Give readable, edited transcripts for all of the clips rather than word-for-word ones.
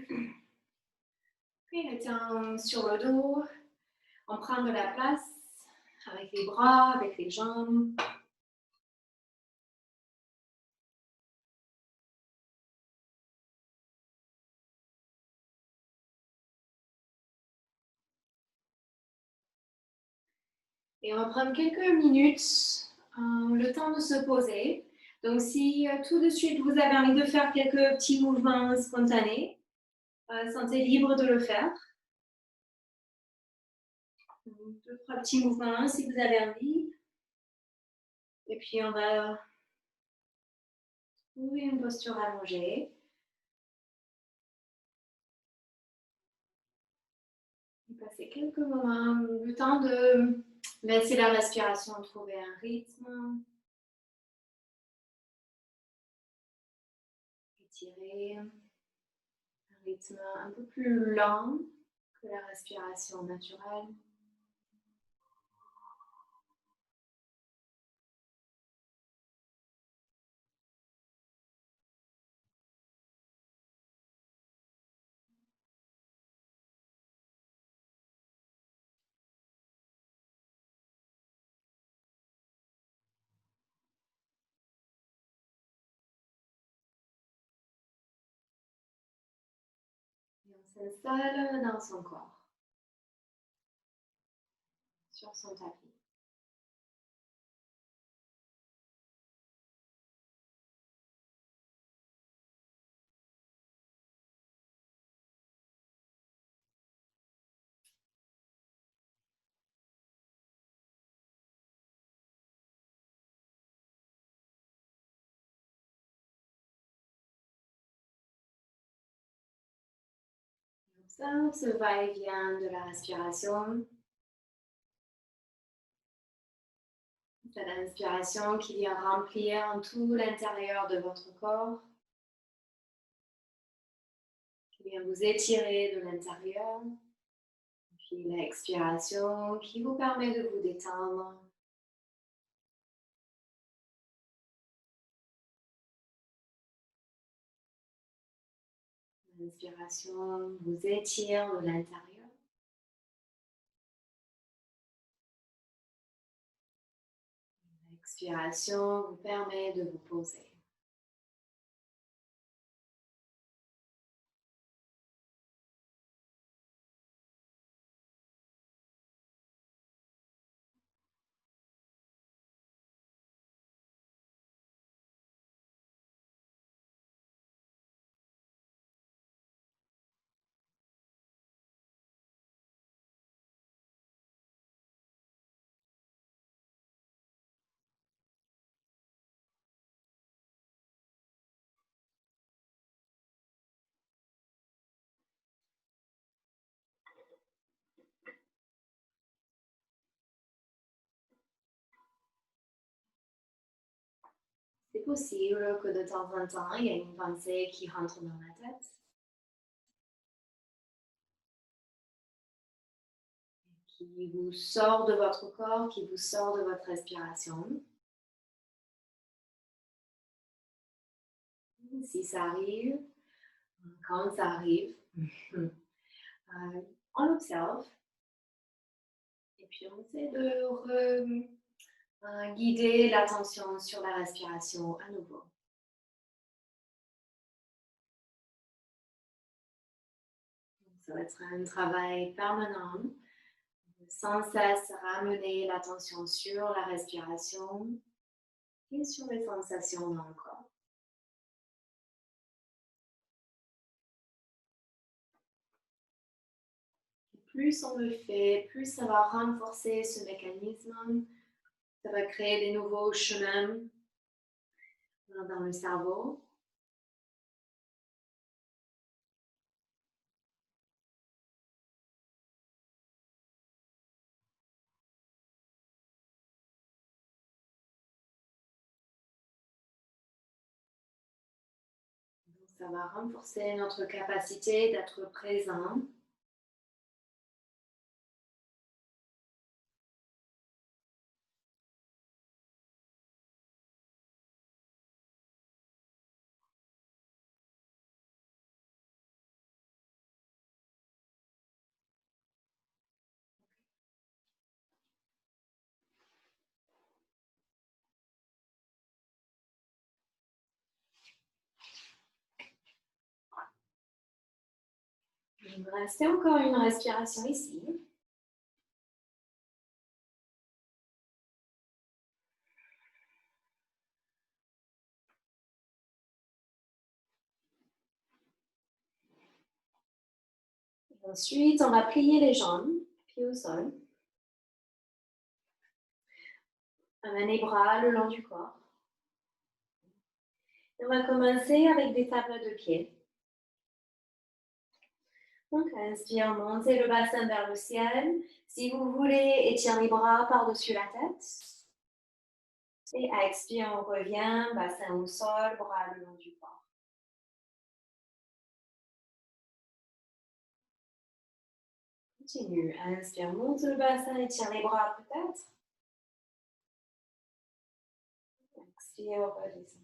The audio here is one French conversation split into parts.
Puis retient sur le dos. On prend de la place avec les bras, avec les jambes. Et on va prendre quelques minutes, le temps de se poser. Donc, si tout de suite vous avez envie de faire quelques petits mouvements spontanés, sentez libre de le faire. Deux, trois petits mouvements si vous avez envie. Et puis, on va trouver une posture allongée. Et passer quelques moments, le temps de laisser la respiration trouver un rythme. Étirer un rythme un peu plus lent que la respiration naturelle. Et on s'installe dans son corps, sur son tapis. On observe ce va-et-vient de la respiration. Cette inspiration qui vient remplir tout l'intérieur de votre corps, qui vient vous étirer de l'intérieur. Puis l'expiration qui vous permet de vous détendre. L'inspiration vous étire de l'intérieur. L'expiration vous permet de vous poser. C'est possible que de temps en temps, il y ait une pensée qui rentre dans la tête, qui vous sort de votre corps, qui vous sort de votre respiration. Si ça arrive, quand ça arrive, on observe et puis on essaie de guider l'attention sur la respiration à nouveau. Ça va être un travail permanent, sans cesse ramener l'attention sur la respiration et sur les sensations dans le corps. Et plus on le fait, plus ça va renforcer ce mécanisme, ça va créer des nouveaux chemins dans le cerveau. Donc, ça va renforcer notre capacité d'être présent. Il me restait encore une respiration ici. Ensuite, on va plier les jambes, pieds au sol. Amène les bras le long du corps. Et on va commencer avec des tapes de pied. Donc, inspire, montez le bassin vers le ciel. Si vous voulez, étirez les bras par-dessus la tête. Et expire, on revient, bassin au sol, bras le long du corps. Continue. Inspire, monte le bassin, étire les bras peut-être. Expire, redescend.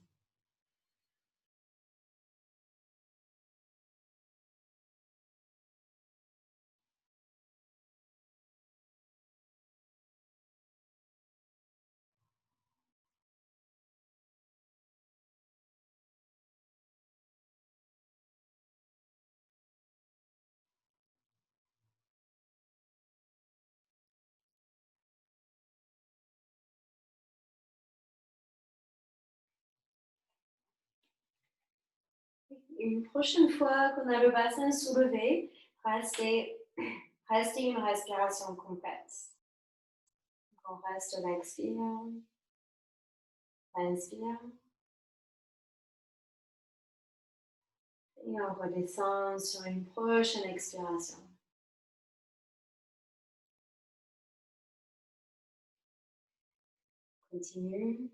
Une prochaine fois qu'on a le bassin soulevé, restez une respiration complète. On reste, on expire, inspire. Et on redescend sur une prochaine expiration. Continue.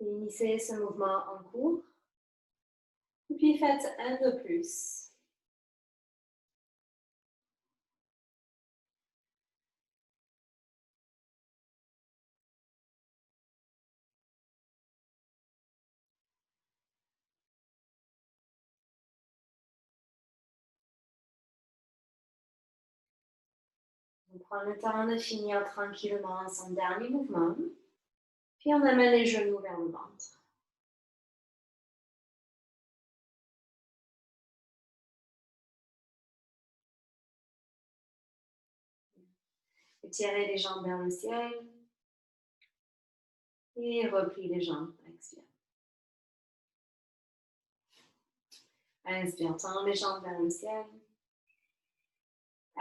Initiez ce mouvement en cours. Puis faites un de plus. On prend le temps de finir tranquillement son dernier mouvement. Puis on amène les genoux vers le ventre. Étirez les jambes vers le ciel. Et replie les jambes. Expire. Inspire, tends les jambes vers le ciel.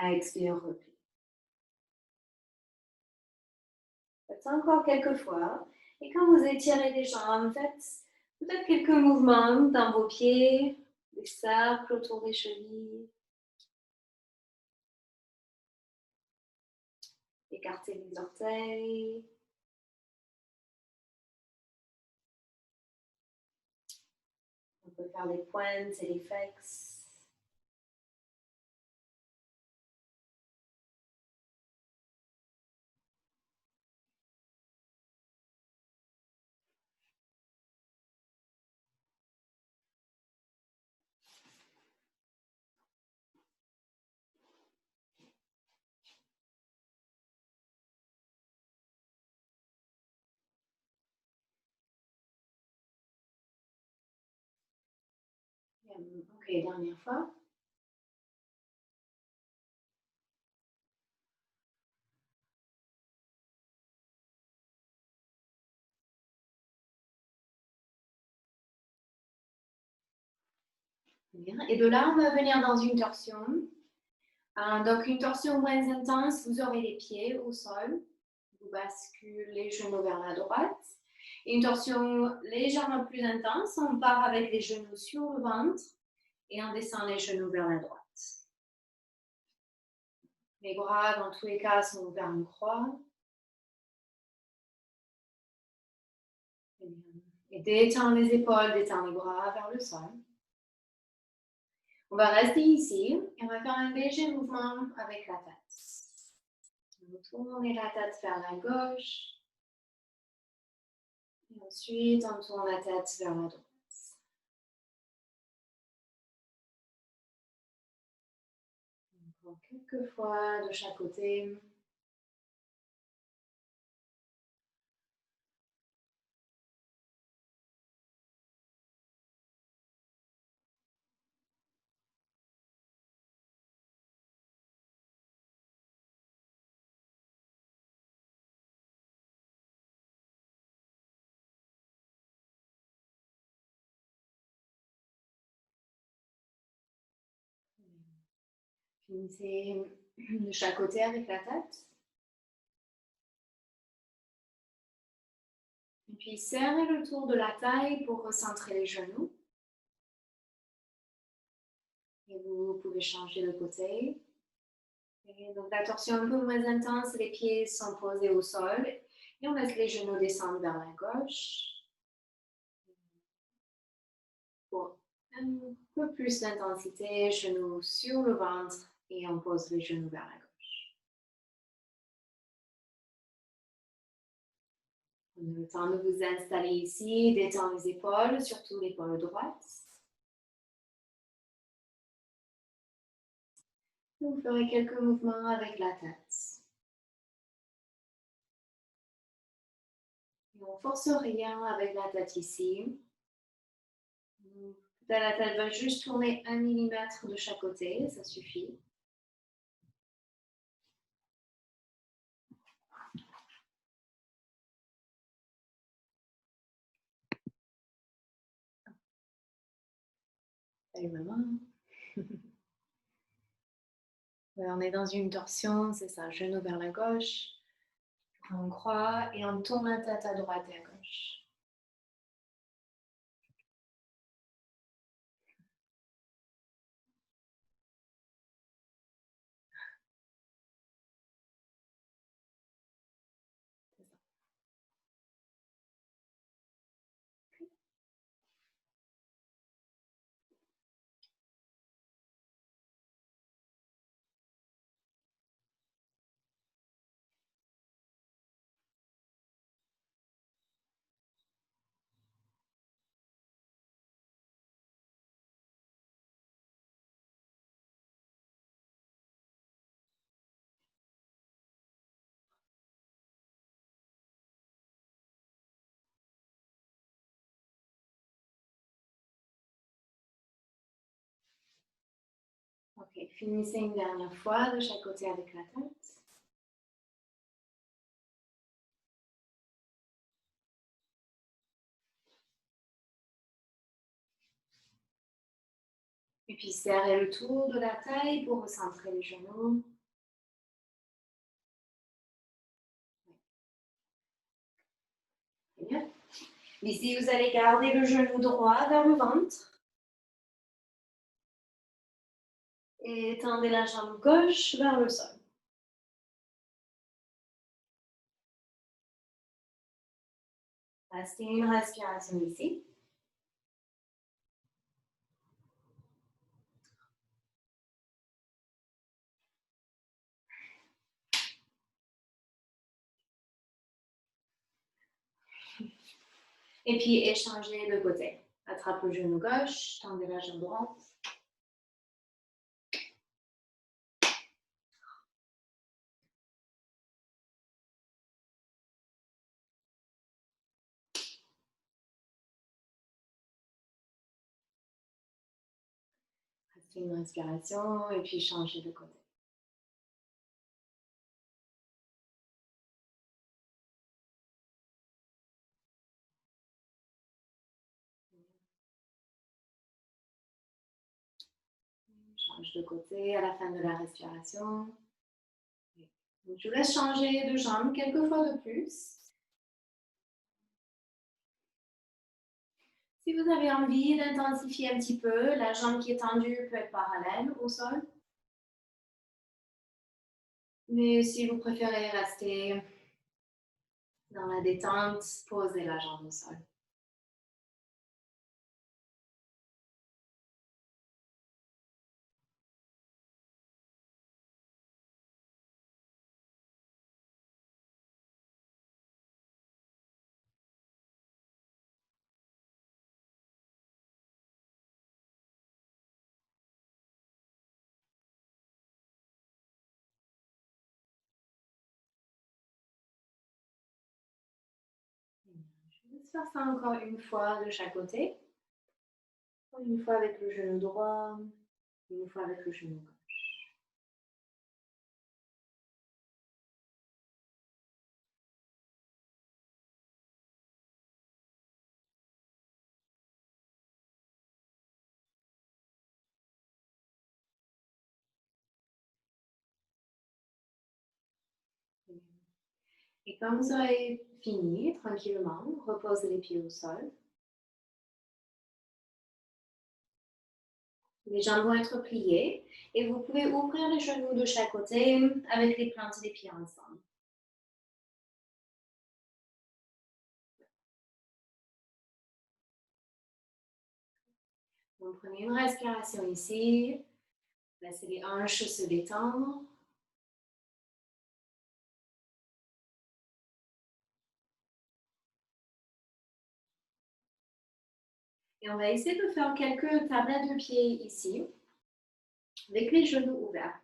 Expire, replie. Faites encore quelques fois. Et quand vous étirez les jambes, faites peut-être quelques mouvements dans vos pieds, des cercles autour des chevilles. Écartez les orteils. On peut faire les pointes et les flexes. Ok, dernière fois. Bien. Et de là, on va venir dans une torsion. Donc, une torsion moins intense, vous aurez les pieds au sol. Vous basculez les genoux vers la droite. Et une torsion légèrement plus intense, on part avec les genoux sur le ventre et on descend les genoux vers la droite. Les bras, dans tous les cas, sont vers une croix. Et détends les épaules, détends les bras vers le sol. On va rester ici et on va faire un léger mouvement avec la tête. On va tourner la tête vers la gauche. Et ensuite, on tourne la tête vers la droite. Encore quelques fois de chaque côté. Finissez de chaque côté avec la tête. Et puis serrez le tour de la taille pour recentrer les genoux. Et vous pouvez changer de côté. Et donc la torsion un peu moins intense, les pieds sont posés au sol. Et on laisse les genoux descendre vers la gauche. Pour un peu plus d'intensité, genoux sur le ventre et on pose les genoux vers la gauche. Prenez le temps de vous installer ici, détendre les épaules, surtout l'épaule droite. Vous ferez quelques mouvements avec la tête. Et on ne force rien avec la tête ici. La tête va juste tourner 1 mm de chaque côté, ça suffit. Salut maman. Ouais, on est dans une torsion, c'est ça, genou vers la gauche. On croit et on tourne la tête à droite et à gauche. Ok, finissez une dernière fois de chaque côté avec la tête. Et puis serrez le tour de la taille pour recentrer les genoux. Bien. Ici, vous allez garder le genou droit vers le ventre. Et tendez la jambe gauche vers le sol. Restez une respiration ici. Et puis échangez de côté. Attrape le genou gauche, tendez la jambe droite. Restez une respiration et puis changez de côté. Change de côté à la fin de la respiration. Donc, je vous laisse changer de jambe quelques fois de plus. Si vous avez envie d'intensifier un petit peu, la jambe qui est tendue peut être parallèle au sol. Mais si vous préférez rester dans la détente, posez la jambe au sol. faire ça encore une fois de chaque côté. Une fois avec le genou droit, une fois avec le genou gauche. Et quand vous aurez fini, tranquillement, reposez les pieds au sol. Les jambes vont être pliées et vous pouvez ouvrir les genoux de chaque côté avec les plantes des pieds ensemble. Donc, prenez une respiration ici. Laissez les hanches se détendre. Et on va essayer de faire quelques tablettes de pieds ici, avec les genoux ouverts.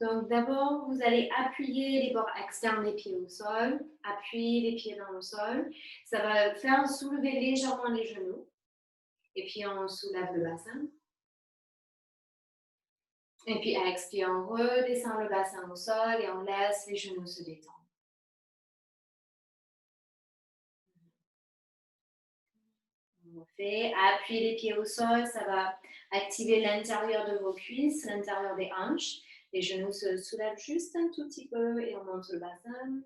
Donc d'abord, vous allez appuyer les bords externes des pieds au sol, appuyer les pieds dans le sol. Ça va faire soulever légèrement les genoux. Et puis on soulève le bassin. Et puis à expirer, on redescend le bassin au sol et on laisse les genoux se détendre. On fait appuyer les pieds au sol, ça va activer l'intérieur de vos cuisses, l'intérieur des hanches. Les genoux se soulèvent juste un tout petit peu et on monte le bassin.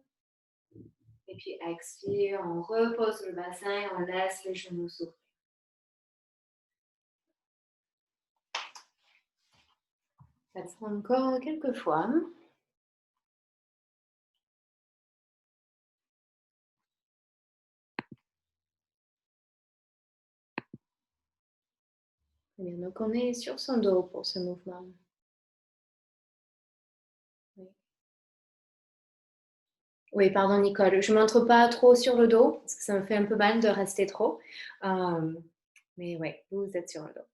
Et puis expire, on repose le bassin et on laisse les genoux s'ouvrir. Faites ça encore quelques fois. Bien, donc on est sur son dos pour ce mouvement. Oui, oui, pardon Nicole, je ne montre pas trop sur le dos parce que ça me fait un peu mal de rester trop. Mais oui, vous êtes sur le dos.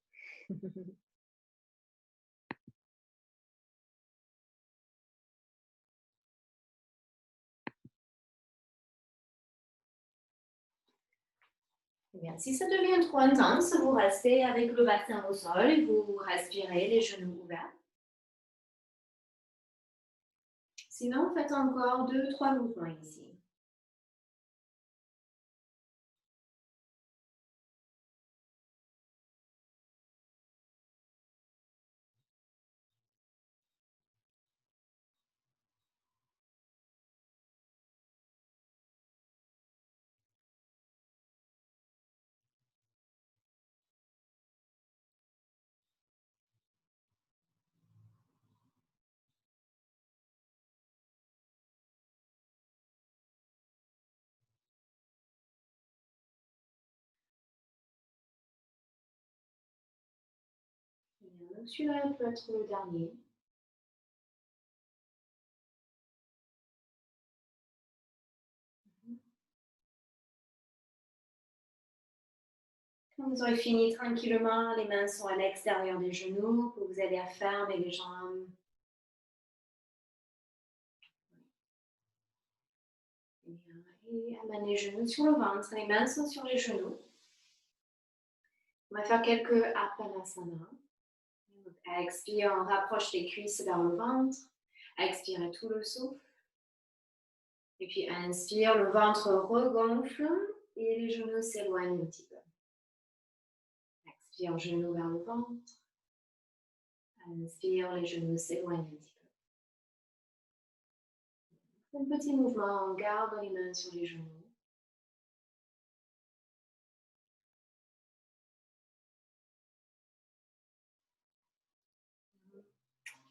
Bien, si ça devient trop intense, vous restez avec le bassin au sol et vous respirez les genoux ouverts. Sinon, faites encore 2-3 mouvements ici. Bien, celui-là peut être le dernier. Quand vous aurez fini tranquillement, les mains sont à l'extérieur des genoux pour vous aider à fermer les jambes. Et amenez les genoux sur le ventre, les mains sont sur les genoux. On va faire quelques Apanasana. Expire, on rapproche les cuisses vers le ventre. Expirez tout le souffle. Et puis inspire, le ventre regonfle et les genoux s'éloignent un petit peu. Expire, genoux vers le ventre. Inspire, les genoux s'éloignent un petit peu. Un petit mouvement, on garde les mains sur les genoux.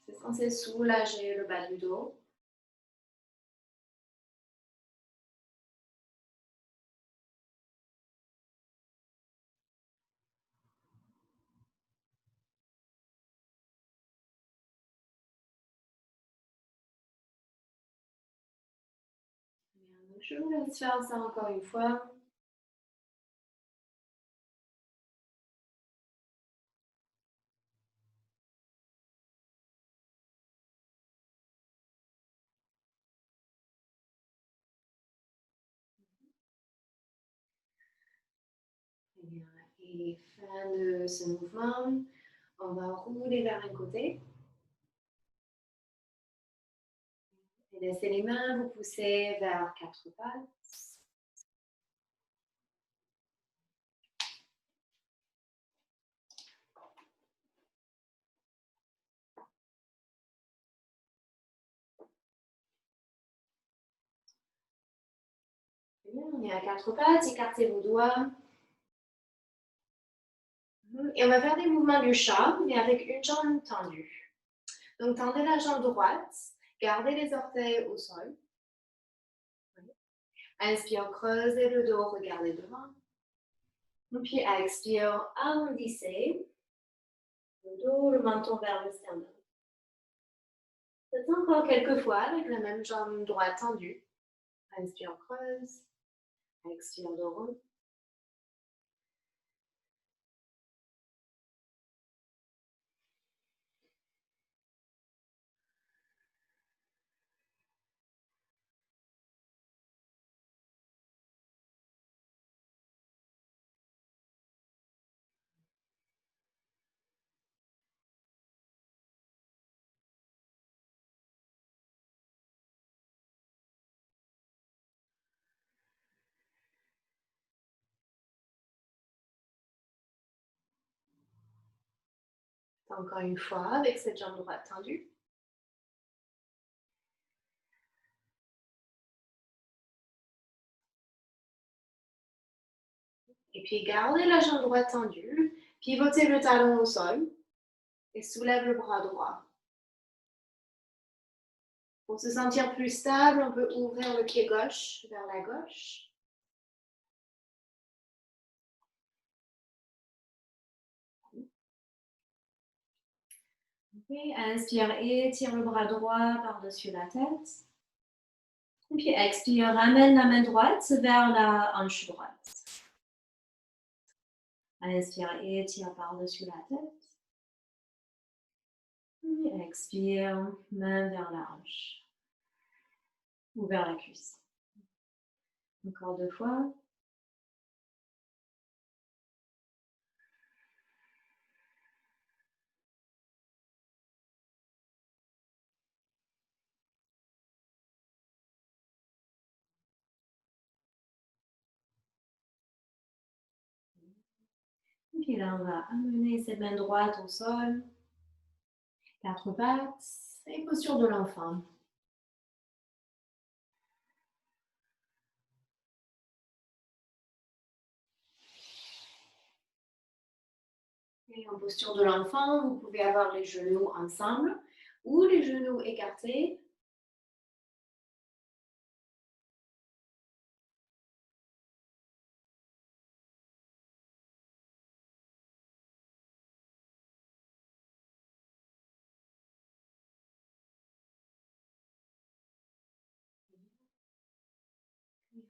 C'est censé soulager le bas du dos. Je vous laisse faire ça encore une fois. Et fin de ce mouvement, on va rouler vers un côté. Et laissez les mains vous pousser vers quatre pattes. On est à quatre pattes, écartez vos doigts. Et on va faire des mouvements du chat, mais avec une jambe tendue. Donc, tendez la jambe droite, gardez les orteils au sol. Inspire, creusez le dos, regardez devant. Puis expire, arrondissez le dos, le menton vers le sternum. Faites encore quelques fois avec la même jambe droite tendue. Inspire, creuse. Expire, dos rond. Encore une fois avec cette jambe droite tendue. Et puis gardez la jambe droite tendue, pivotez le talon au sol et soulève le bras droit. Pour se sentir plus stable, on peut ouvrir le pied gauche vers la gauche. Okay. Inspire, étire le bras droit par-dessus la tête. Et puis expire, ramène la main droite vers la hanche droite. Inspire, étire par-dessus la tête. Et expire, main vers la hanche ou vers la cuisse. Encore deux fois. Et puis là, on va amener cette main droite au sol. Quatre pattes et posture de l'enfant. Et en posture de l'enfant, vous pouvez avoir les genoux ensemble ou les genoux écartés.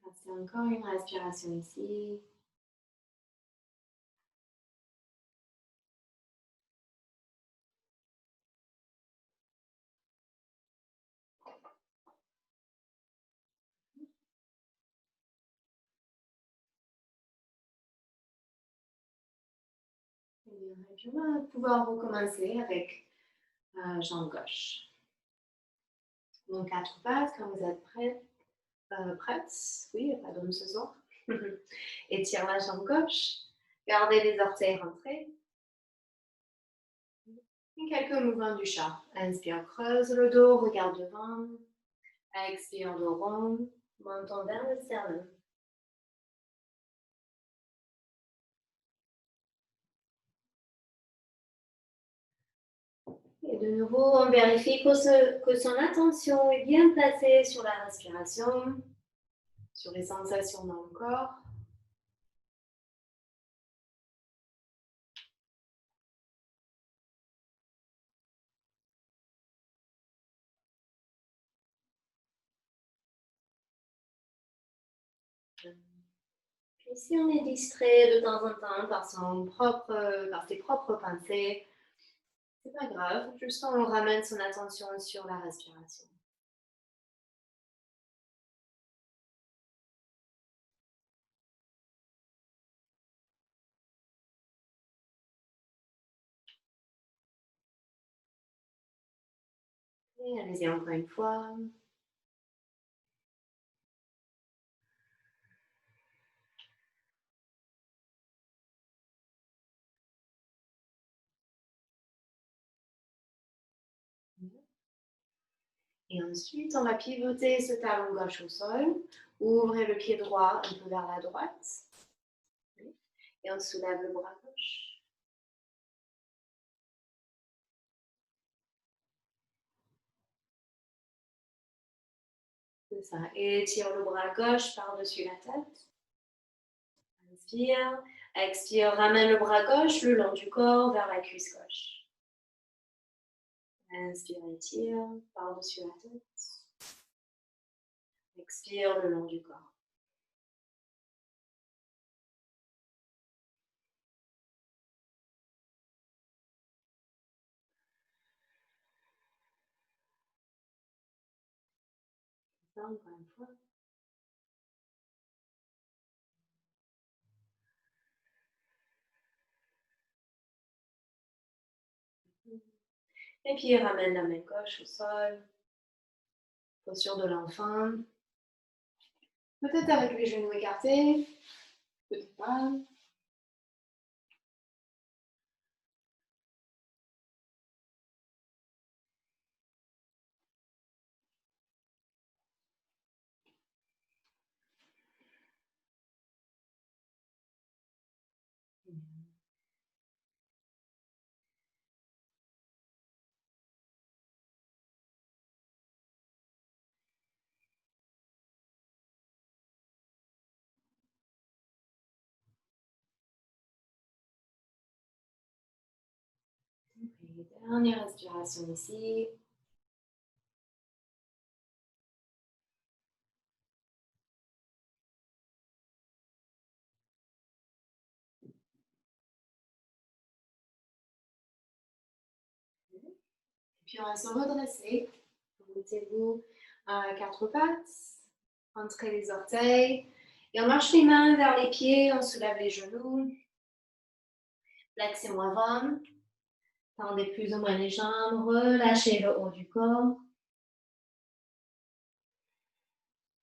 Restez encore une respiration ici. Et on va pouvoir recommencer avec jambe gauche. Donc quatre pattes quand vous êtes prêts. Prête? Oui, il n'y a pas d'homme ce soir. Étire la jambe gauche. Gardez les orteils rentrés. Et quelques mouvements du chat. Inspire, creuse le dos, regarde devant. Expire, dos rond, menton vers le sternum. Et de nouveau, on vérifie que son attention est bien placée sur la respiration, sur les sensations dans le corps. Puis si on est distrait de temps en temps par ses propres pensées, c'est pas grave, juste on ramène son attention sur la respiration. Et allez-y encore une fois. Et ensuite, on va pivoter ce talon gauche au sol. Ouvrez le pied droit un peu vers la droite. Et on soulève le bras gauche. C'est ça. Et étire le bras gauche par-dessus la tête. Inspire. Expire, ramène le bras gauche le long du corps vers la cuisse gauche. Inspire, étire par-dessus la tête. Expire le long du corps. Ça, encore une fois. Et puis ramène la main gauche au sol. Posture de l'enfant. Peut-être avec les genoux écartés. Peut-être pas. Et dernière respiration ici. Puis on va se redresser. Mettez-vous à quatre pattes. Entrez les orteils. Et on marche les mains vers les pieds. On soulève les genoux. Flexez-moi avant. Tendez plus ou moins les jambes. Relâchez le haut du corps.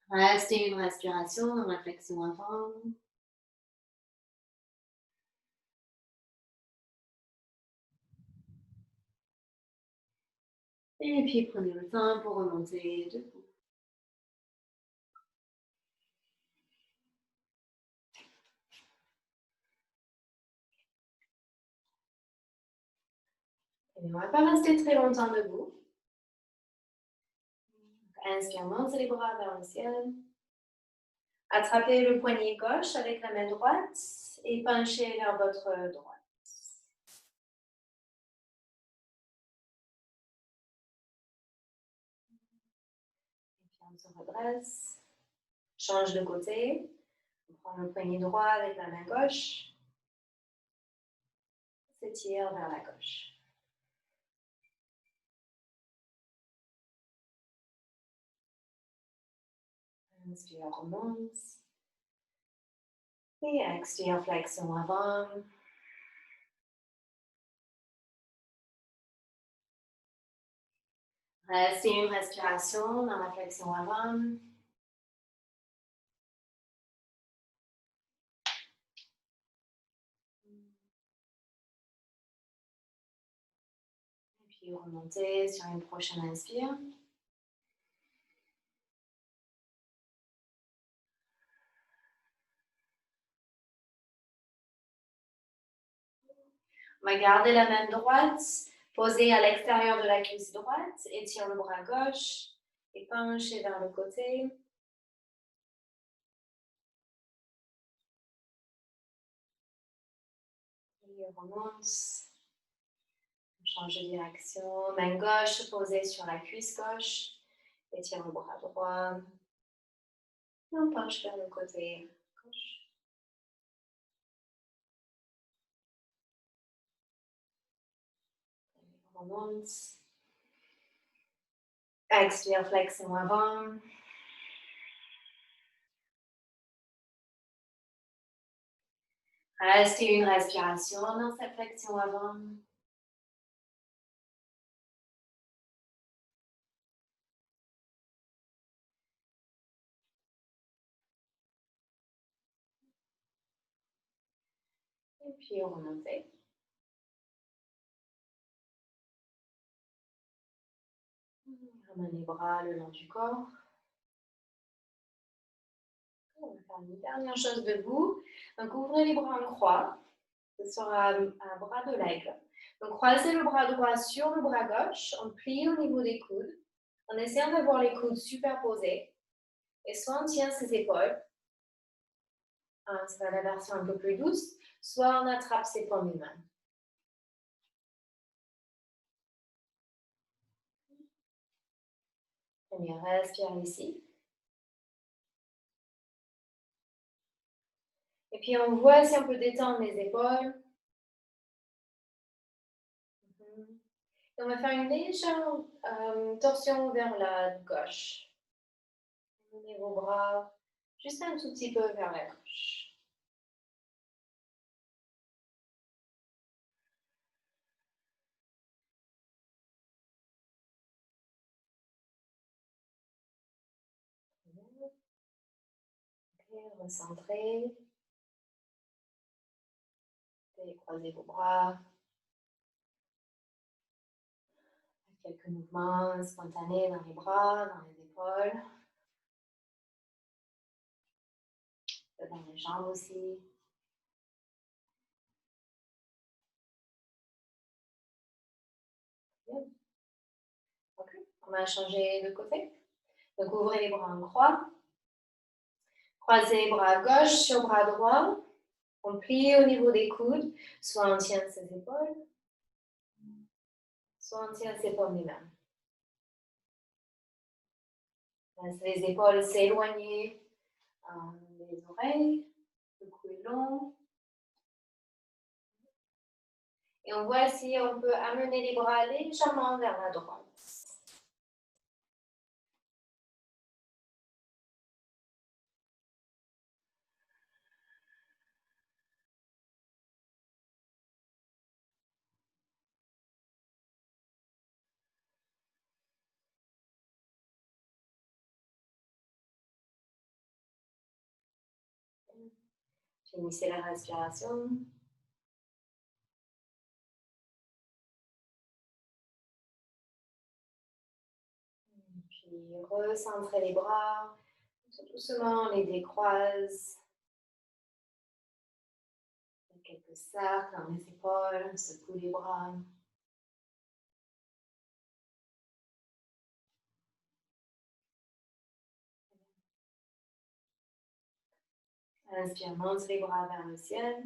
Restez une respiration dans la flexion avant. Et puis prenez le temps pour remonter debout. Et on ne va pas rester très longtemps debout. Inspire, montez les bras vers le ciel. Attrapez le poignet gauche avec la main droite et penchez vers votre droite. Et puis on se redresse. Change de côté. On prend le poignet droit avec la main gauche. S'étire vers la gauche. Inspire, remonte. Et expire, flexion avant. Restez une respiration dans la flexion avant. Et puis remontez sur une prochaine inspire. On va garder la main droite posée à l'extérieur de la cuisse droite. Étire le bras gauche et penchez vers le côté. Et on remonte. On change de direction. Main gauche posée sur la cuisse gauche. Étire le bras droit. Et on penche vers le côté gauche. On remonte. Expire, flexion avant. Restez une respiration dans cette flexion avant. Et puis remontez. Ramenez les bras le long du corps. On va faire une dernière chose debout. Donc ouvrez les bras en croix. Ce sera un bras de l'aigle. Donc croisez le bras droit sur le bras gauche. On plie au niveau des coudes. En essayant d'avoir les coudes superposés. Et soit on tient ses épaules. C'est la version un peu plus douce. Soit on attrape ses paumes de main. Et respire ici. Et puis on voit si on peut détendre les épaules. Et on va faire une légère torsion vers la gauche. Menez vos bras juste un tout petit peu vers la gauche. Okay, recentrez. Et croisez vos bras. Quelques mouvements spontanés dans les bras, dans les épaules. Dans les jambes aussi. Bien. Ok, on va changer de côté. Donc ouvrez les bras en croix. Croisez les bras gauche sur bras droit. On plie au niveau des coudes. Soit on tient ses épaules, soit on tient ses paumes des mains. Laisse les épaules s'éloigner des oreilles. Le cou est long. Et on voit si on peut amener les bras légèrement vers la droite. Finissez la respiration. Puis recentrez les bras. Doucement, les décroise. Quelques cercles dans les épaules, secoue les bras. Inspire, monte les bras vers le ciel.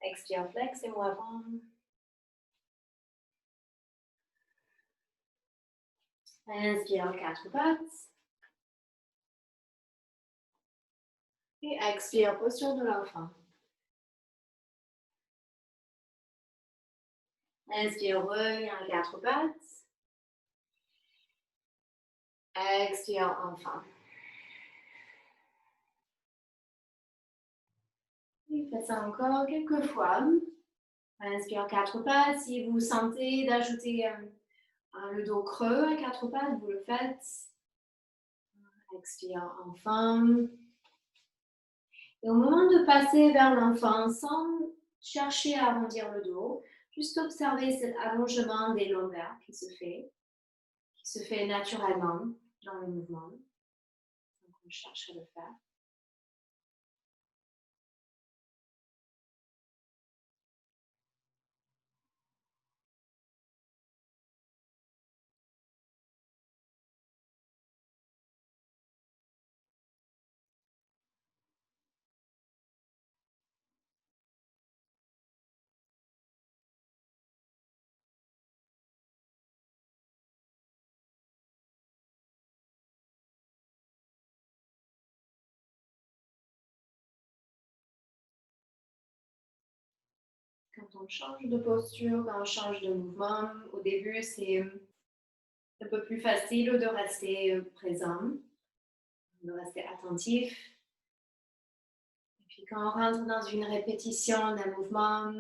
Expire, flexez-moi avant. Inspire, quatre pattes. Et expire, posture de l'enfant. Inspire, reviens à quatre pattes. Expire, enfant. Et faites ça encore quelques fois. Inspire, quatre pattes. Si vous sentez d'ajouter le dos creux à quatre pattes, vous le faites. Expire, enfant. Et au moment de passer vers l'enfant, sans chercher à arrondir le dos, juste observer cet allongement des lombaires qui se fait naturellement dans le mouvement. Donc on cherche à le faire. Quand on change de posture, quand on change de mouvement, au début, c'est un peu plus facile de rester présent, de rester attentif. Et puis quand on rentre dans une répétition d'un mouvement,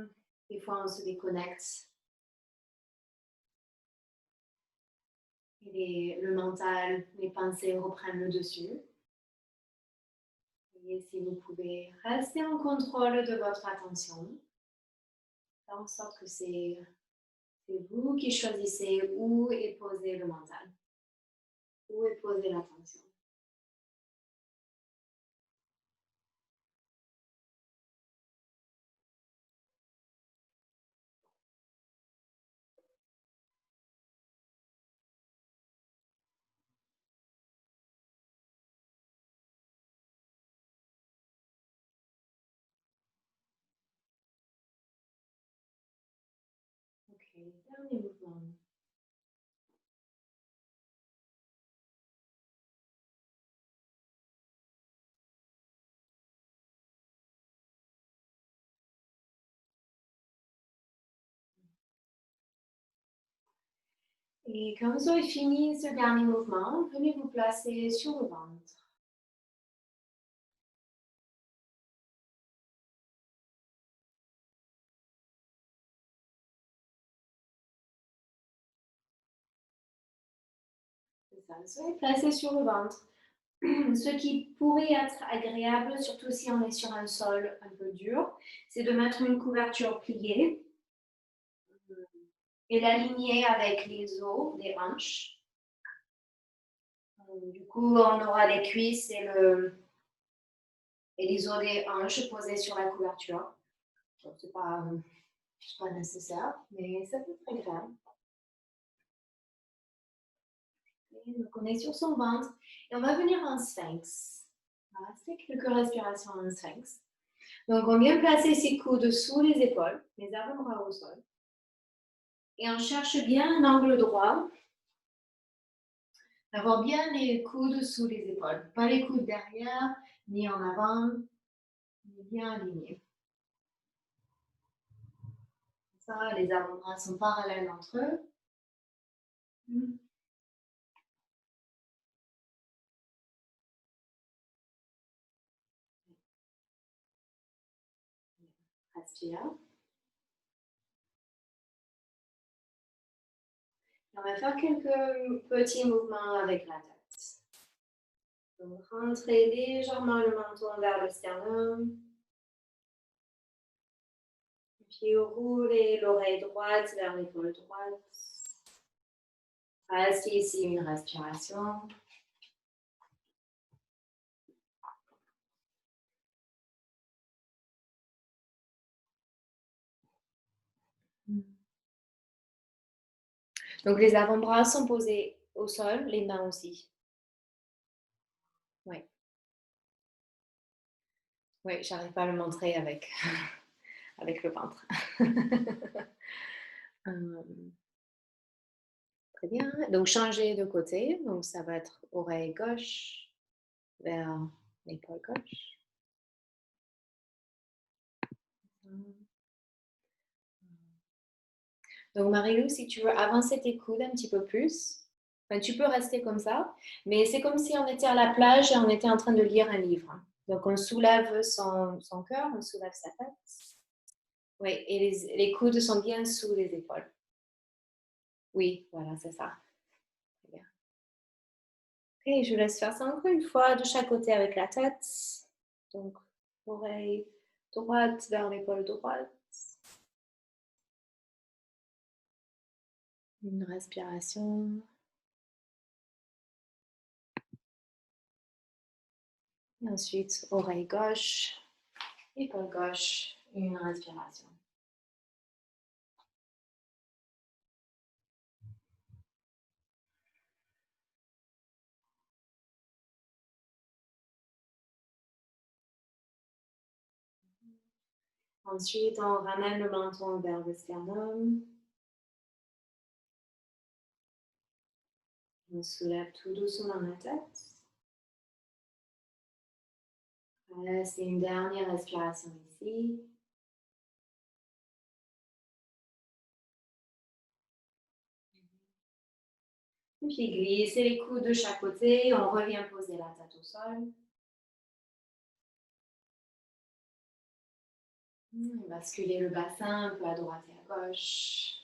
des fois on se déconnecte. Et le mental, les pensées reprennent le dessus. Et si vous pouvez rester en contrôle de votre attention. faire en sorte que c'est vous qui choisissez où est posé le mental, où est posée l'attention. Ok, dernier mouvement. Et quand vous aurez fini ce dernier mouvement, venez vous placer sur le ventre. C'est ça, soyez placé sur le ventre. Ce qui pourrait être agréable, surtout si on est sur un sol un peu dur, c'est de mettre une couverture pliée et l'aligner avec les os des hanches. Du coup, on aura les cuisses et les os des hanches posés sur la couverture. Ce n'est pas nécessaire, mais ça peut être agréable. Donc, on est sur son ventre et on va venir en sphinx. On va rester quelques respirations en sphinx. Donc, on vient placer ses coudes sous les épaules, les avant-bras au sol. Et on cherche bien un angle droit. D'avoir bien les coudes sous les épaules. Pas les coudes derrière, ni en avant, mais bien alignés. Ça, les avant-bras sont parallèles entre eux. Respire. On va faire quelques petits mouvements avec la tête. Donc, rentrez légèrement le menton vers le sternum. Puis roulez l'oreille droite vers l'épaule droite. Restez ici une respiration. Donc, les avant-bras sont posés au sol, les mains aussi. Oui. Oui, j'arrive pas à le montrer avec, avec le ventre. Très bien. Donc, changer de côté. Donc, ça va être oreille gauche vers l'épaule gauche. Donc, Marilou, si tu veux avancer tes coudes un petit peu plus, enfin, tu peux rester comme ça, mais c'est comme si on était à la plage et on était en train de lire un livre. Donc, on soulève son cœur, on soulève sa tête. Oui, et les coudes sont bien sous les épaules. Oui, voilà, c'est ça. Très bien. Ok, je vous laisse faire ça encore une fois de chaque côté avec la tête. Donc, oreille droite vers l'épaule droite. Une respiration. Et ensuite, oreille gauche, épaule gauche, une respiration. Ensuite, on ramène le menton vers le sternum. On soulève tout doucement la tête. Reste une dernière respiration ici. Et puis glissez les coudes de chaque côté. On revient poser la tête au sol. Basculer le bassin un peu à droite et à gauche.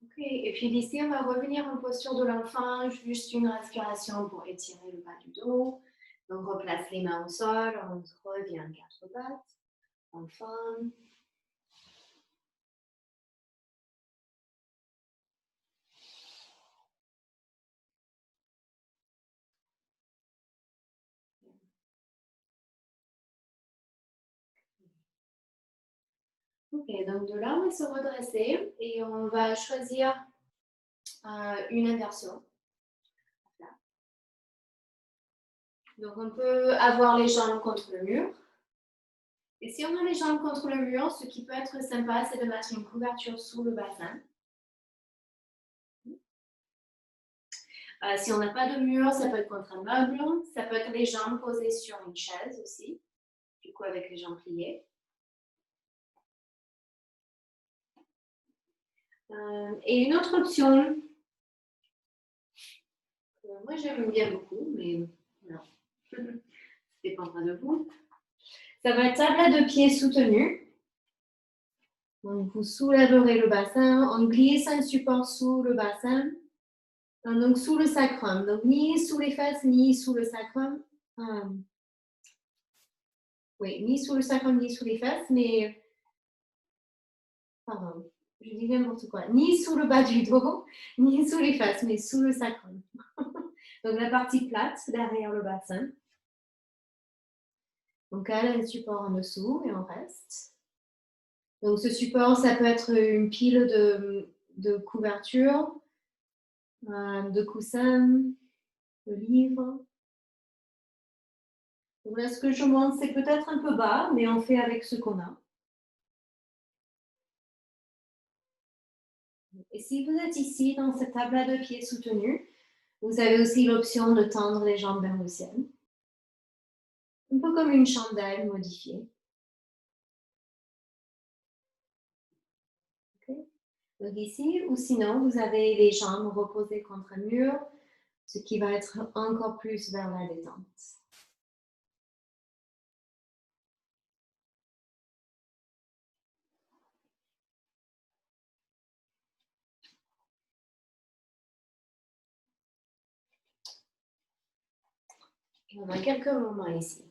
Ok, et puis d'ici, on va revenir en posture de l'enfant, juste une respiration pour étirer le bas du dos. Donc, on place les mains au sol, on revient quatre pattes. Enfin. Ok, donc de là, on va se redresser et on va choisir une inversion. Voilà. Donc, on peut avoir les jambes contre le mur. Et si on a les jambes contre le mur, ce qui peut être sympa, c'est de mettre une couverture sous le bassin. Si on n'a pas de mur, ça peut être contre un meuble, ça peut être les jambes posées sur une chaise aussi, du coup avec les jambes pliées. Et une autre option, moi j'aime bien beaucoup, mais non, ça dépendra de vous. Ça va être table à deux pieds soutenu. Donc vous soulèverez le bassin, on glisse un support sous le bassin, donc sous le sacrum, donc ni sous les fesses ni sous le sacrum. Oui, ni sous le sacrum ni sous les fesses, mais pardon, je dis n'importe quoi. Ni sous le bas du dos, ni sous les fesses, mais sous le sacrum. Donc la partie plate derrière le bassin. Donc elle a un support en dessous et on reste. Donc ce support, ça peut être une pile de couverture, de coussins, de livres. Donc là, ce que je montre, c'est peut-être un peu bas, mais on fait avec ce qu'on a. Et si vous êtes ici, dans cette table à deux pieds soutenue, vous avez aussi l'option de tendre les jambes vers le ciel. Un peu comme une chandelle modifiée. Okay. Donc ici, ou sinon, vous avez les jambes reposées contre un mur, ce qui va être encore plus vers la détente. Et on a quelques moments ici.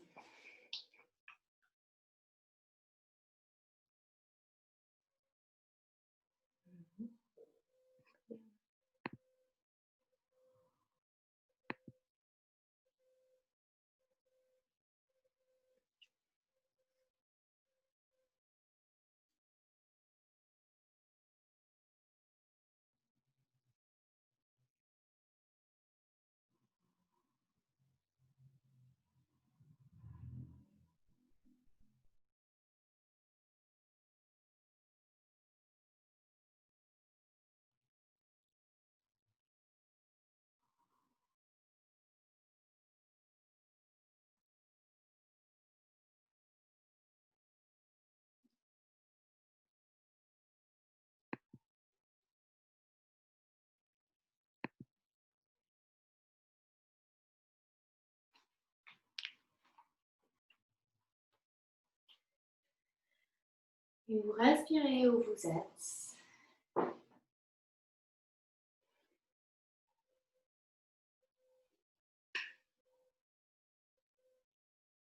Et vous respirez où vous êtes.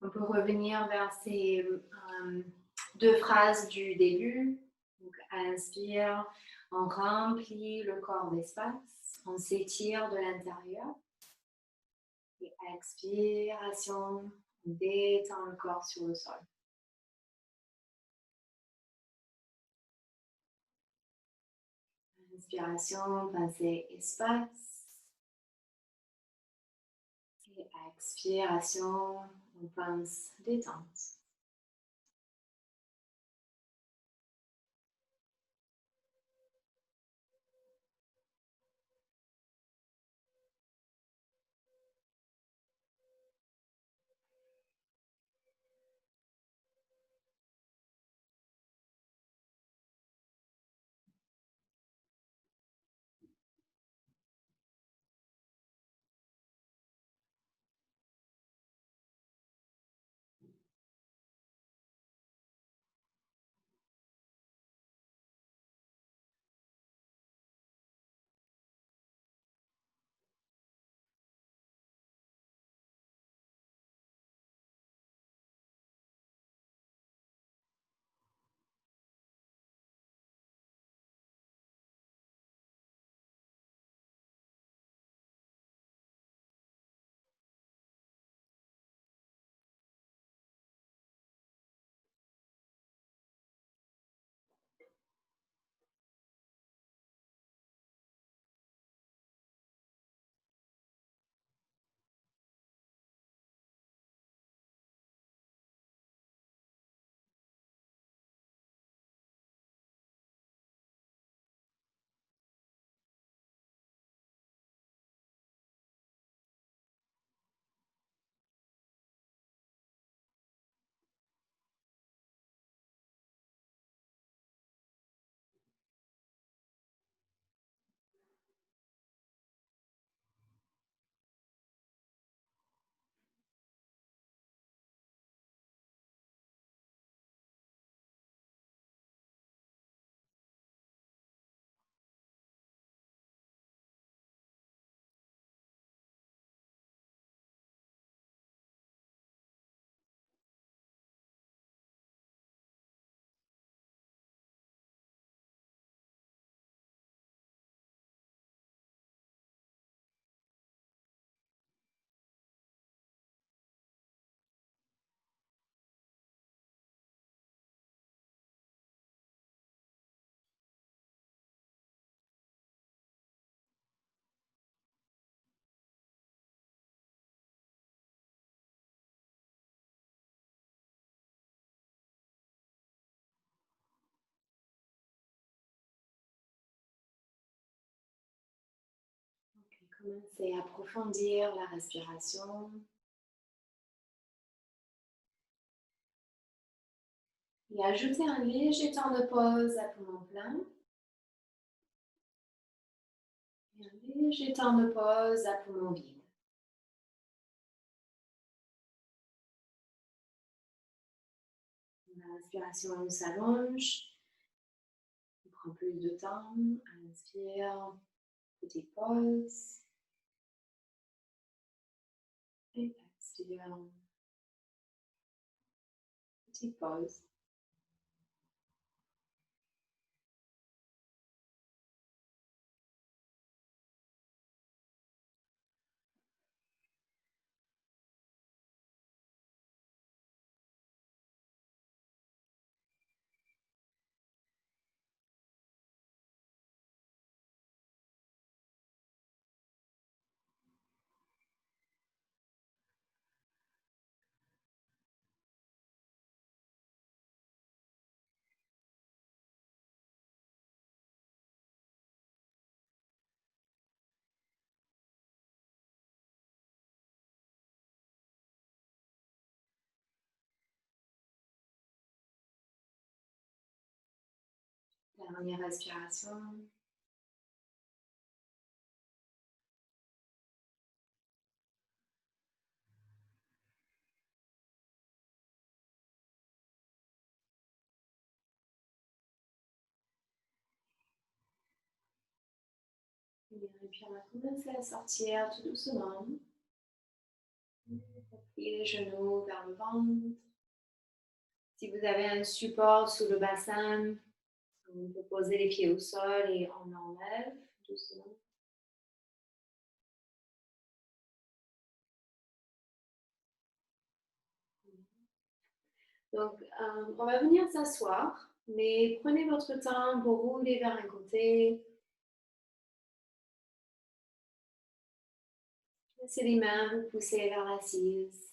On peut revenir vers ces deux phrases du début. Donc, inspire, on remplit le corps d'espace, on s'étire de l'intérieur. Et expiration, on détend le corps sur le sol. Inspiration, pensez espace. Et expiration, on pense détente. Commencez à approfondir la respiration. Et ajoutez un léger temps de pause à poumon plein. Et un léger temps de pause à poumon vide. La respiration s'allonge. On prend plus de temps. Inspire. Petite pause. Et expire. Petite pause. Dernière respiration. Et puis on va commencer à sortir tout doucement. Pliez les genoux vers le ventre. Si vous avez un support sous le bassin, on peut poser les pieds au sol et on enlève doucement. Donc, on va venir s'asseoir, mais prenez votre temps pour rouler vers un côté. Laissez les mains vous pousser vers l'assise.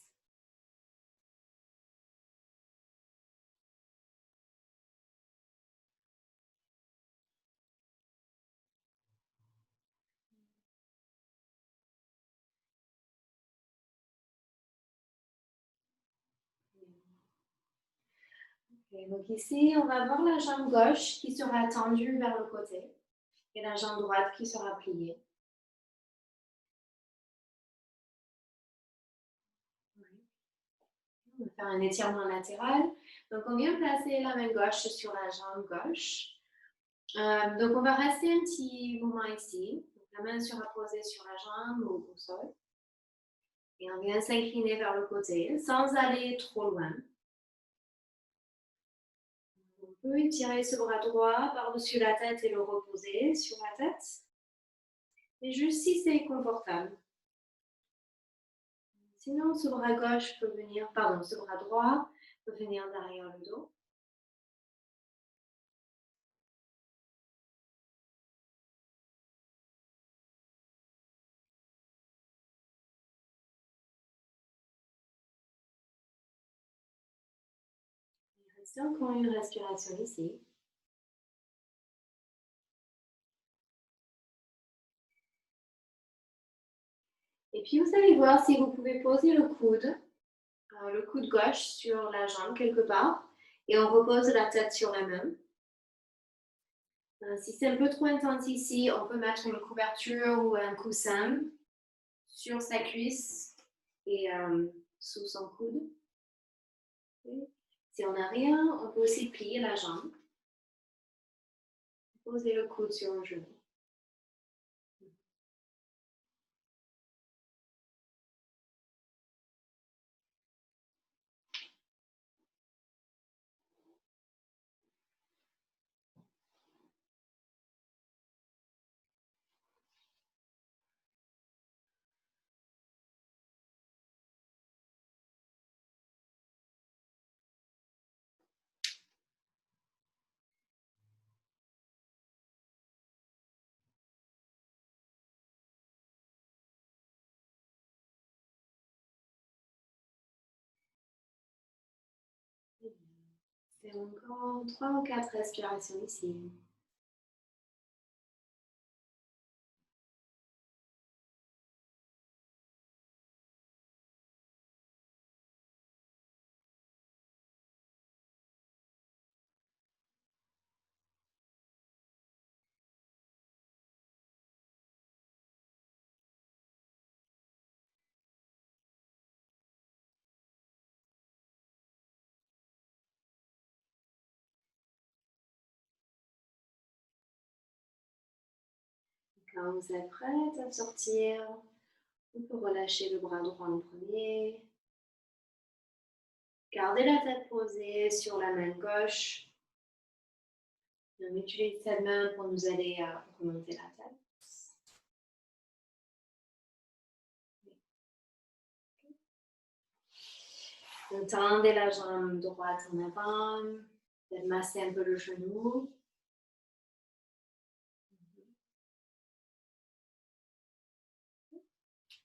Okay, donc ici, on va voir la jambe gauche qui sera tendue vers le côté et la jambe droite qui sera pliée. On va faire un étirement latéral. Donc, on vient placer la main gauche sur la jambe gauche. Donc, on va rester un petit moment ici. Donc, la main sera posée sur la jambe ou au sol. Et on vient s'incliner vers le côté sans aller trop loin. On peut étirer ce bras droit par-dessus la tête et le reposer sur la tête. Et juste si c'est confortable. Sinon, ce bras gauche peut venir, pardon, ce bras droit peut venir derrière le dos. Il reste encore une respiration ici. Et puis, vous allez voir si vous pouvez poser le coude gauche sur la jambe quelque part. Et on repose la tête sur la main. Si c'est un peu trop intense ici, on peut mettre une couverture ou un coussin sur sa cuisse et sous son coude. Okay. Si on n'a rien, on peut aussi plier la jambe. Poser le coude sur le genou. C'est encore 3 ou 4 respirations ici. Quand vous êtes prête à sortir, vous pouvez relâcher le bras droit en premier. Gardez la tête posée sur la main gauche. On utilise cette main pour nous aider à remonter la tête. Donc, tendez la jambe droite en avant. Peut-être masser un peu le genou.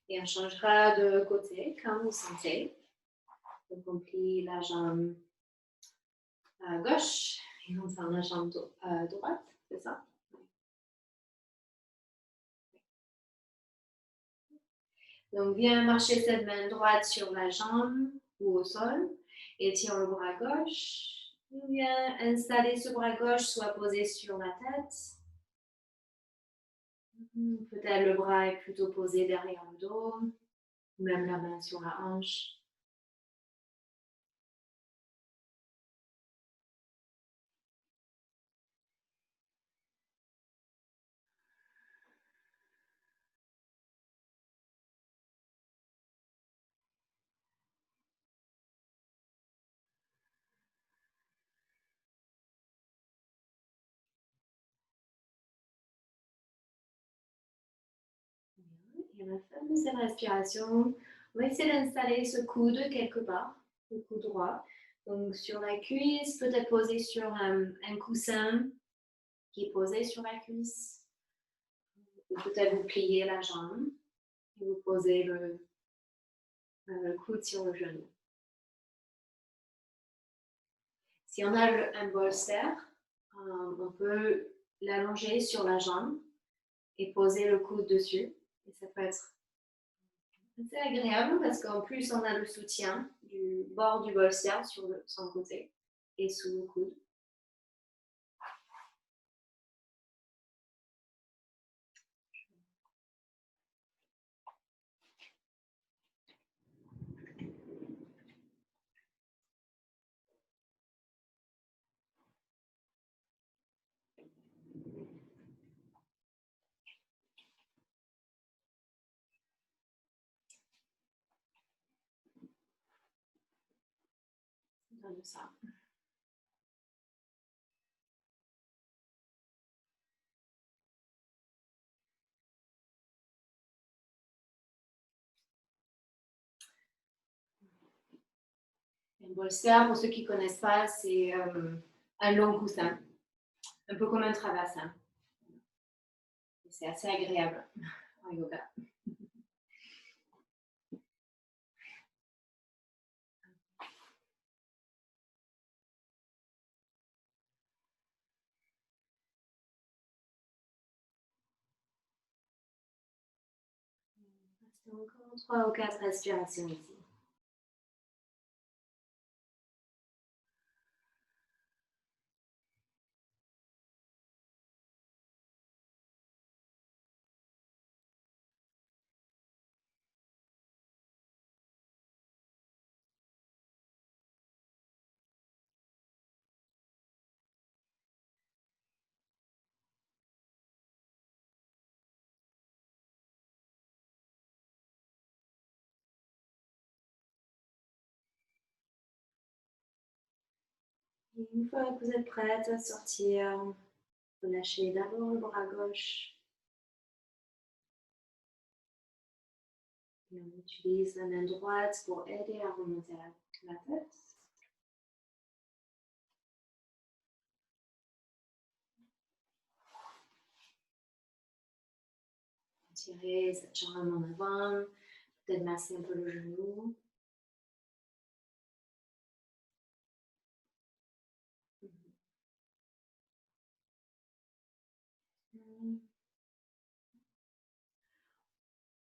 Et on changera de côté quand vous sentez. Donc, on plie la jambe gauche et on tend la jambe droite, c'est ça? Donc, viens marcher cette main droite sur la jambe ou au sol et tire le bras gauche. Ou viens installer ce bras gauche, soit posé sur la tête. Peut-être le bras est plutôt posé derrière le dos, ou même la main sur la hanche. Et à la fin de cette respiration, on va essayer d'installer ce coude quelque part, le coude droit. Donc sur la cuisse, peut-être posé sur un coussin qui est posé sur la cuisse. Ou peut-être vous pliez la jambe et vous posez le coude sur le genou. Si on a un bolster, on peut l'allonger sur la jambe et poser le coude dessus. Et ça peut être assez agréable parce qu'en plus, on a le soutien du bord du bolster sur son côté et sous le coude. Comme ça. Un bolster, pour ceux qui ne connaissent pas, c'est un long coussin, un peu comme un travassin. C'est assez agréable en yoga. Encore 3 ou 4 respirations ici. Et une fois que vous êtes prête à sortir, relâchez d'abord le bras gauche. Et on utilise la main droite pour aider à remonter la tête. Tirez cette jambe en avant, peut-être masser un peu le genou.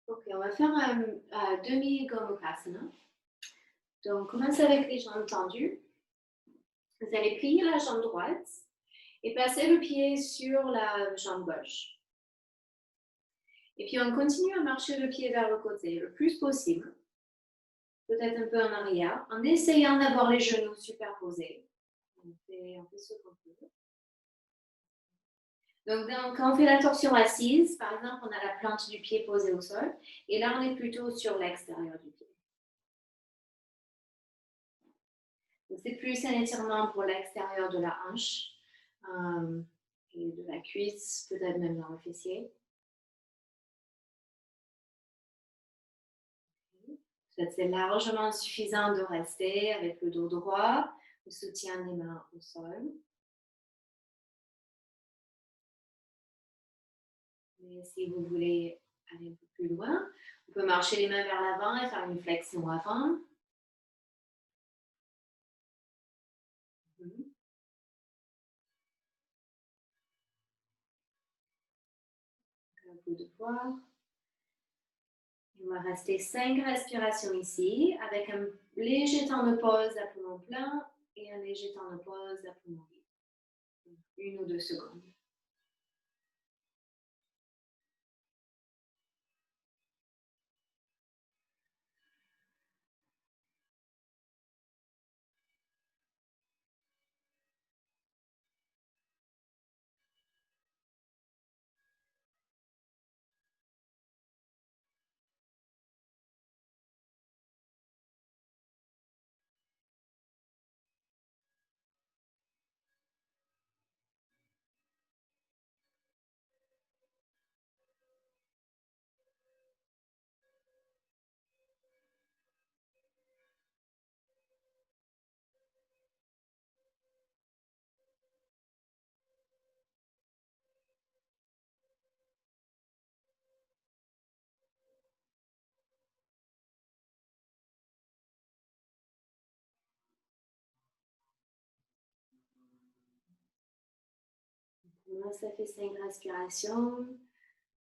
Ok, on va faire un demi-Gomukhasana. Donc, commencez avec les jambes tendues. Vous allez plier la jambe droite et passer le pied sur la jambe gauche. Et puis, on continue à marcher le pied vers le côté le plus possible. Peut-être un peu en arrière, en essayant d'avoir les genoux superposés. On fait ce qu'on peut. Donc, quand on fait la torsion assise, par exemple, on a la plante du pied posée au sol. Et là, on est plutôt sur l'extérieur du pied. C'est plus un étirement pour l'extérieur de la hanche et de la cuisse, peut-être même dans le fessier. C'est largement suffisant de rester avec le dos droit, le soutien des mains au sol. Mais si vous voulez aller un peu plus loin, on peut marcher les mains vers l'avant et faire une flexion avant. Un peu de voir. On va rester 5 respirations ici, avec un léger temps de pause à poumon plein et un léger temps de pause à poumon vide. 1 ou 2 secondes. Moi, ça fait 5 respirations.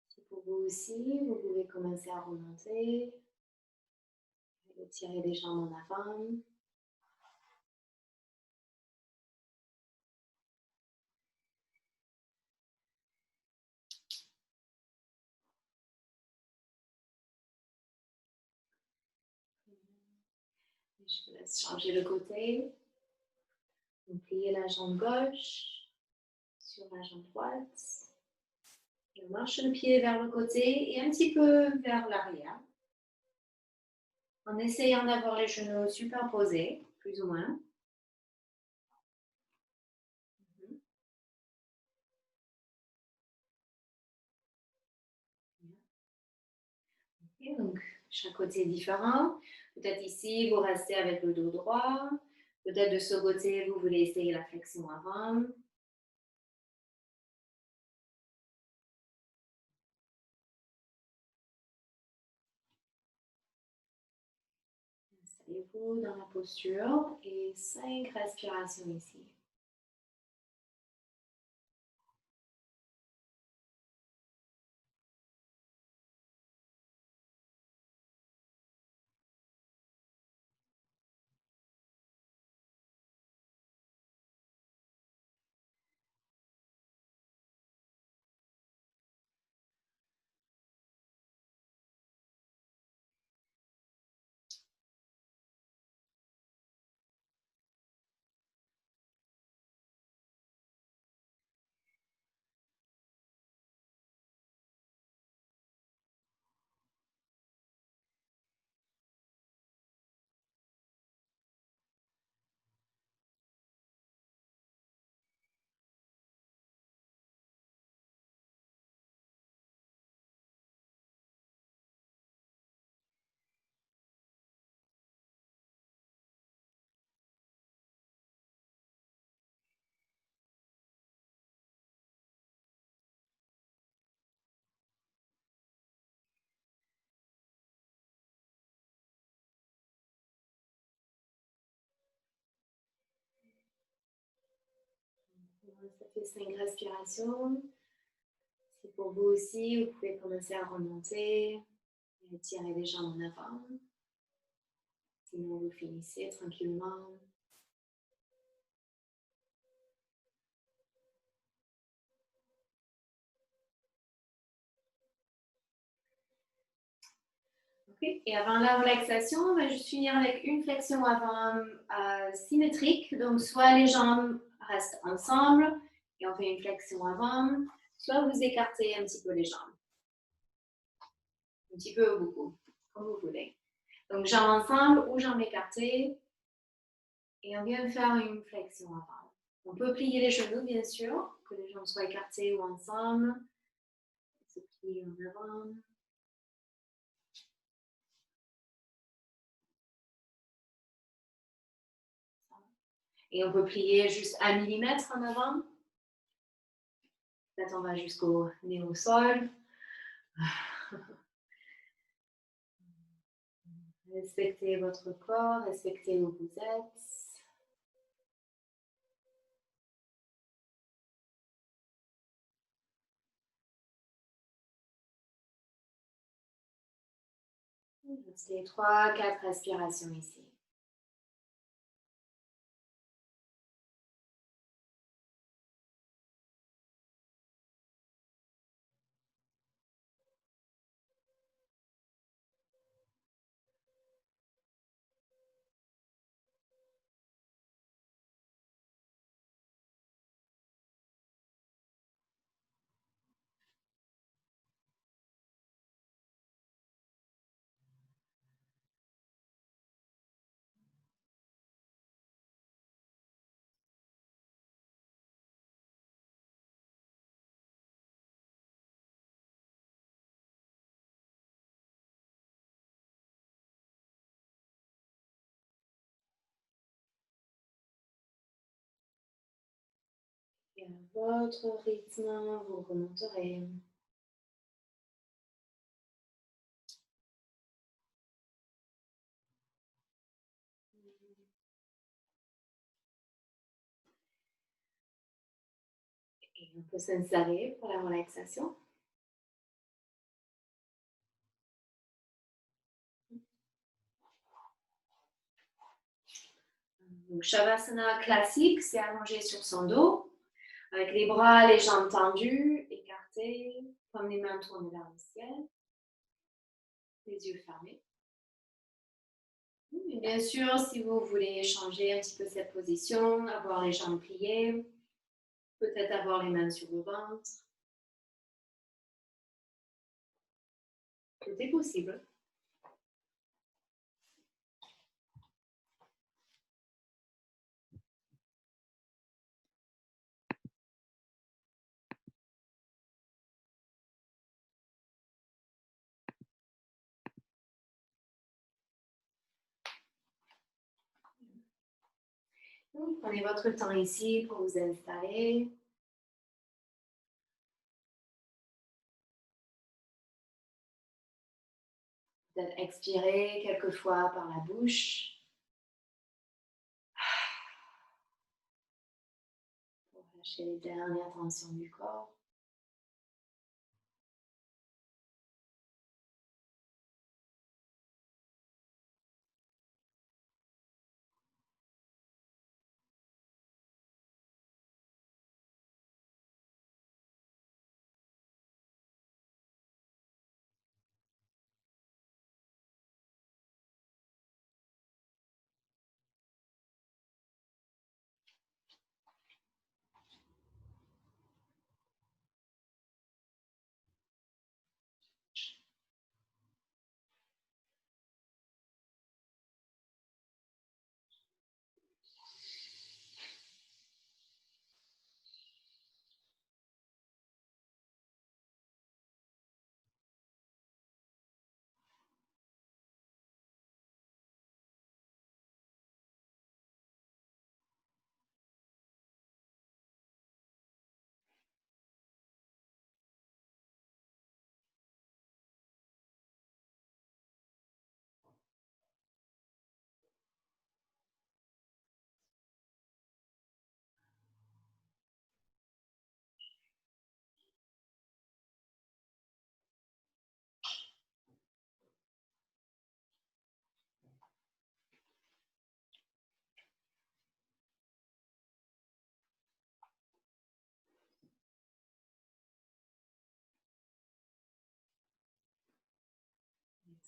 C'est pour vous aussi. Vous pouvez commencer à remonter. Étirer les jambes en avant. Je vous laisse changer le côté. Donc, pliez la jambe gauche sur la jambe droite. On marche le pied vers le côté et un petit peu vers l'arrière. En essayant d'avoir les genoux superposés, plus ou moins. Okay, donc, chaque côté est différent. Peut-être ici, vous restez avec le dos droit. Peut-être de ce côté, vous voulez essayer la flexion avant. Installez-vous dans la posture et 5 respirations ici. Ça fait 5 respirations. C'est pour vous aussi, vous pouvez commencer à remonter et tirer les jambes en avant. Sinon, vous finissez tranquillement. Okay. Et avant la relaxation, on va juste finir avec une flexion avant symétrique. Donc, soit les jambes restent ensemble et on fait une flexion avant, soit vous écartez un petit peu les jambes. Un petit peu ou beaucoup, comme vous voulez. Donc, jambes ensemble ou jambes écartées. Et on vient de faire une flexion avant. On peut plier les genoux, bien sûr, que les jambes soient écartées ou ensemble. Se plier en avant. Et on peut plier juste 1 millimètre en avant. Peut-être on va jusqu'au nez au sol. Respectez votre corps, respectez où vous êtes. Restez 3-4 respirations ici. Et à votre rythme, vous remonterez. Et on peut s'installer pour la relaxation. Donc, Shavasana classique, c'est allongé sur son dos, avec les bras, les jambes tendues, écartés, comme les mains tournées vers le ciel, les yeux fermés. Et bien sûr, si vous voulez changer un petit peu cette position, avoir les jambes pliées, peut-être avoir les mains sur le ventre, tout est possible. Donc, prenez votre temps ici pour vous installer. Peut-être expirer quelques fois par la bouche. Pour lâcher les dernières tensions du corps.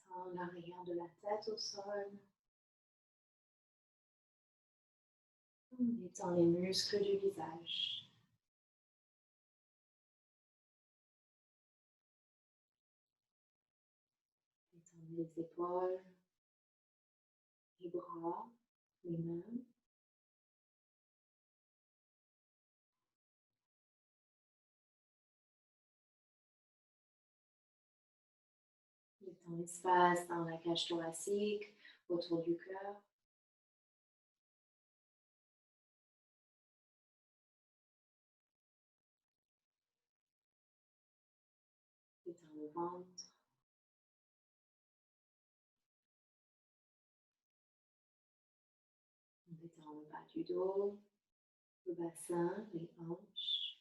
Mettant l'arrière de la tête au sol. Mettant les muscles du visage. Détendez les épaules, les bras, les mains. Détends l'espace dans la cage thoracique, autour du cœur. Détends le ventre. On détend le bas du dos, le bassin, les hanches.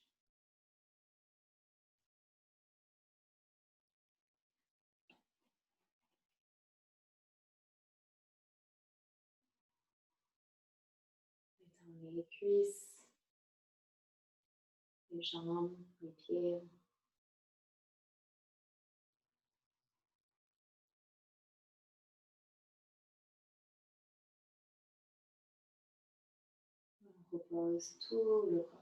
Détends les cuisses, les jambes, les pieds. On repose tout le corps.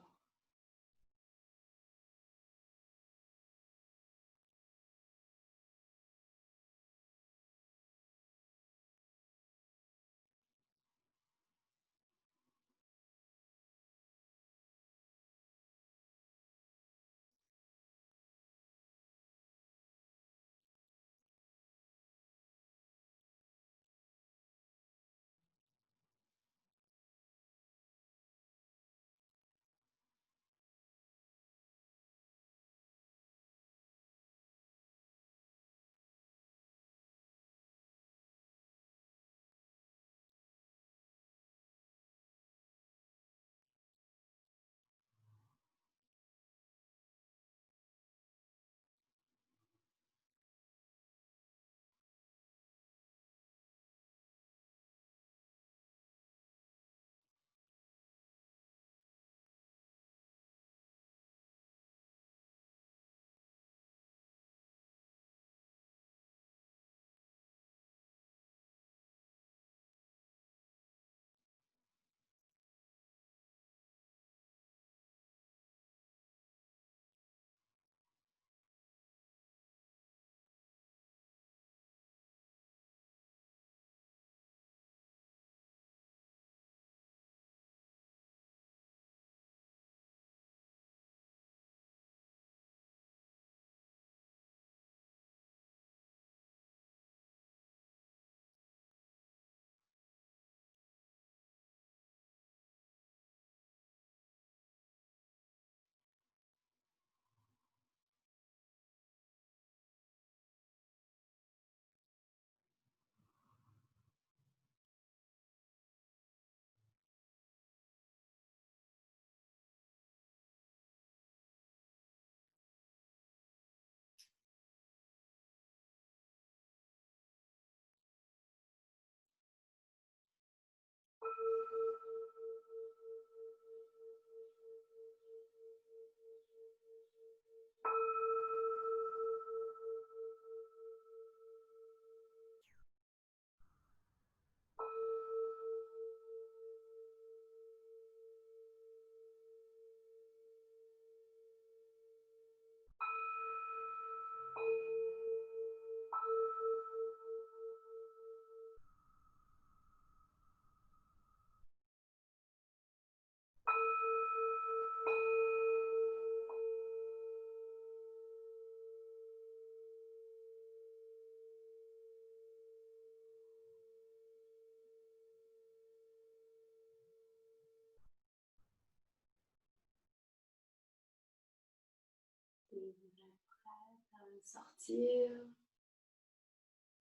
Et vous êtes prête à sortir.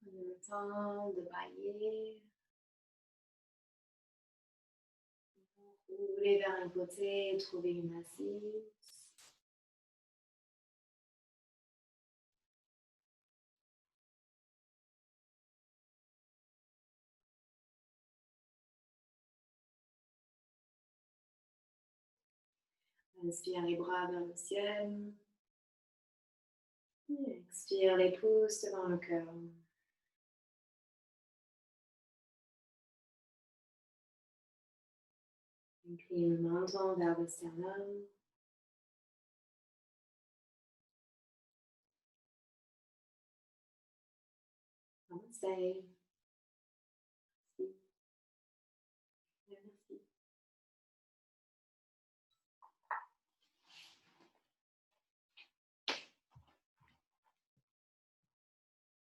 Prenez le temps de bailler. Roulez vers un côté, trouvez une assise. Inspire les bras vers le ciel. Et expire les pouces devant le cœur. Incline le menton vers le sternum. Namaste.